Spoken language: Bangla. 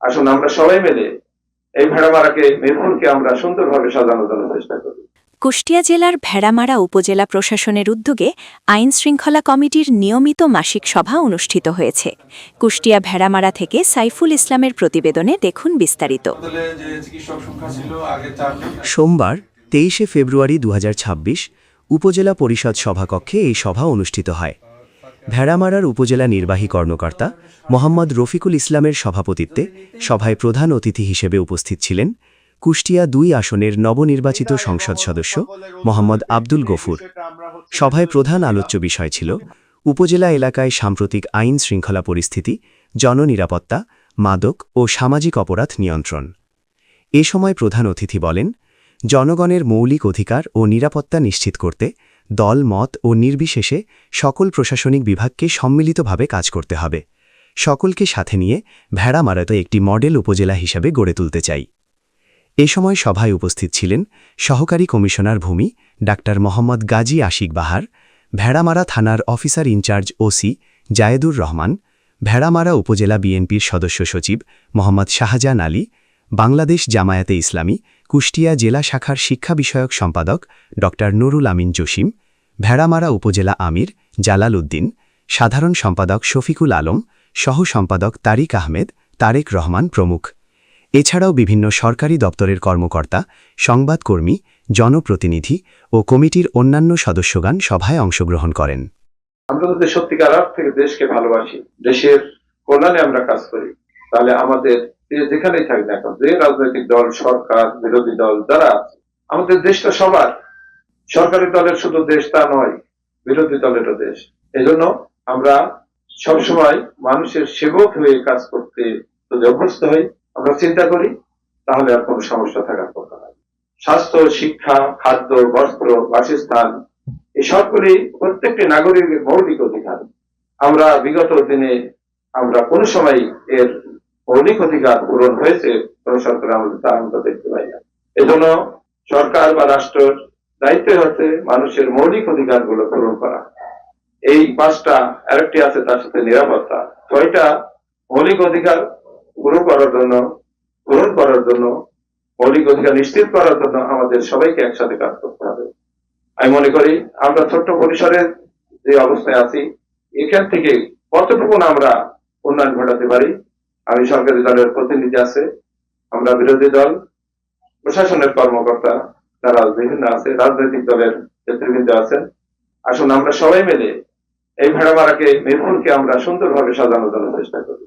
আসুন আমরা সবাই মিলে এই ভেড়ামারাকে মিরপুরকে আমরা সুন্দরভাবে সাজানোর জন্য চেষ্টা করি। কুষ্টিয়া জেলার ভেড়ামারা উপজেলা প্রশাসনের উদ্যোগে আইন শৃঙ্খলা কমিটির নিয়মিত মাসিক সভা অনুষ্ঠিত হয়েছে। কুষ্টিয়া ভেড়ামারা থেকে সাইফুল ইসলামের প্রতিবেদনে দেখুন বিস্তারিত। সোমবার 23শে ফেব্রুয়ারি 2026 উপজেলা পরিষদ সভাকক্ষে এই সভা অনুষ্ঠিত হয়। ভেড়ামারার উপজেলা নির্বাহী কর্মকর্তা মোহাম্মদ রফিকুল ইসলামের সভাপতিত্বে সভায় প্রধান অতিথি হিসেবে উপস্থিত ছিলেন কুষ্টিয়া 2 আসনের নবনির্বাচিত সংসদ সদস্য মোহাম্মদ আব্দুল গফুর। সভায় প্রধান আলোচ্য বিষয় ছিল উপজেলা এলাকায় সাম্প্রতিক আইন শৃঙ্খলা পরিস্থিতি, জননিরাপত্তা, মাদক ও সামাজিক অপরাধ নিয়ন্ত্রণ। এ সময় প্রধান অতিথি বলেন, জনগণের মৌলিক অধিকার ও নিরাপত্তা নিশ্চিত করতে দল, মত ও নির্বিশেষে সকল প্রশাসনিক বিভাগকে সম্মিলিতভাবে কাজ করতে হবে। সকলকে সাথে নিয়ে ভেড়ামারাতে একটি মডেল উপজেলা হিসাবে গড়ে তুলতে চাই। এ সময় সভায় উপস্থিত ছিলেন সহকারী কমিশনার ভূমি ডাক্তার মোহাম্মদ গাজী আশিক বাহার, ভেড়ামারা থানার officer in charge OC Zayedur Rahman, Bheramara উপজেলা বিএনপির সদস্য সচিব মোহাম্মদ শাহজাহান আলী, বাংলাদেশ জামায়াতে ইসলামী কুষ্টিয়া জেলা শাখার শিক্ষা বিষয়ক সম্পাদক ডক্টর নুরুল আমিন জসিম, ভেড়ামারা উপজেলা আমির জালাল উদ্দিন, সাধারণ সম্পাদক শফিকুল আলম, সহ সম্পাদক তারিক আহমেদ, তারেক রহমান প্রমুখ। এছাড়াও বিভিন্ন সরকারি দপ্তরের কর্মকর্তা, সংবাদকর্মী, জনপ্রতিনিধি ও কমিটির অন্যান্য সদস্যগণ সভায় অংশগ্রহণ করেন। আমরা যদি সত্যিকার অর্থ থেকে দেশকে ভালোবাসি, দেশের কল্যাণে আমরা কাজ করি, তাহলে আমাদের যেখানেই থাকি না কেন, যে রাজনৈতিক দল, সরকার, বিরোধী দল যারা আছে, আমাদের দেশটা সবার। সরকারি দলের শুধু দেশ তা নয়, বিরোধী দলেরও দেশ। এজন্য আমরা সবসময় মানুষের সেবক হয়ে কাজ করতে যদি অভ্যস্ত হই, আমরা চিন্তা করি, তাহলে আর কোনো সমস্যা থাকার কথা নয়। স্বাস্থ্য, শিক্ষা, খাদ্য, বস্ত্র, বাসস্থান, এই সবগুলি প্রত্যেকটি নাগরিকের মৌলিক অধিকার। আমরা বিগত দিনে আমরা কোন সময় এর মৌলিক অধিকার পূরণ হয়েছে কোন সরকার আমাদের তা আমরা দেখতে পাই না। এজন্য সরকার বা রাষ্ট্রের দায়িত্ব হচ্ছে মানুষের মৌলিক অধিকার গুলো পূরণ করা। এই 5টা, আরেকটি আছে তার সাথে নিরাপত্তা। 6টা মৌলিক অধিকার পূরণ করার জন্য মৌলিক অধিকার নিশ্চিত করার জন্য আমাদের সবাইকে একসাথে কাজ করতে হবে। আমি মনে করি আমরা ছোট্ট পরিসরের যে অবস্থায় আছি, এখান থেকে কতটুকু আমরা উন্নয়ন ঘটাতে পারি। আমি সরকারি দলের প্রতিনিধি আছে, আমরা বিরোধী দল, প্রশাসনের কর্মকর্তা যারা বিভিন্ন আছে, রাজনৈতিক দলের নেতৃবৃন্দ আছেন। আসুন আমরা সবাই মিলে এই ভেড়ামারাকে, মিরপুরকে আমরা সুন্দরভাবে সাজানোর জন্য চেষ্টা করি।